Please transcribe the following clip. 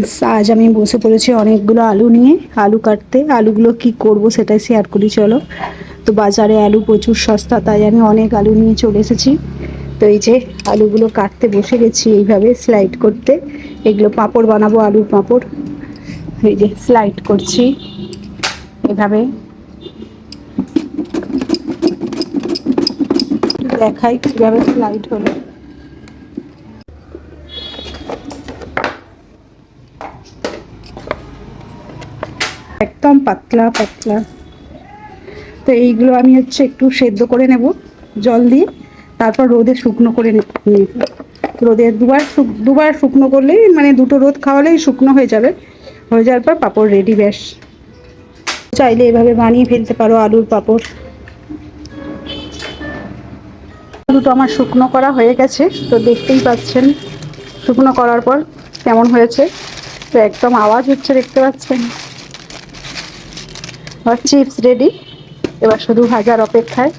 Friends, আজ আমি বসে পড়েছি অনেকগুলো আলু নিয়ে আলু কাটতে। আলুগুলো কি করব সেটাই শেয়ার করি চলো। তো বাজারে আলু প্রচুর সস্তা, তাই আমি অনেক আলু নিয়ে চলে এসেছি। তো এই যে আলুগুলো কাটতে বসে গেছি এইভাবে স্লাইড করতে। এগুলো পাঁপড় বানাবো, আলুর পাঁপড়। এই যে স্লাইড করছি এভাবে, দেখাই কিভাবে স্লাইড হলো। একদম পাতলা পাতলা। তো এইগুলো আমি একটু সেদ্ধ করে নেব জল দিয়ে, তারপর রোদে শুকনো করে নেব। রোদে দুবার শুকনো করলেই, মানে দুটো রোদ খাওয়ালেই শুকনো হয়ে যাবে। হয়ে যাওয়ার পর পাঁপড় রেডি। ব্যাস, চাইলে এভাবে বানিয়ে ফেলতে পারো আলুর পাঁপড়। দুটো আমার শুকনো করা হয়ে গেছে, তো দেখতেই পাচ্ছেন শুকনো করার পর কেমন হয়েছে। তো একদম আওয়াজ হচ্ছে, দেখতে পাচ্ছেন। আর চিপস রেডি, এবার শুধু ভাজার অপেক্ষায়।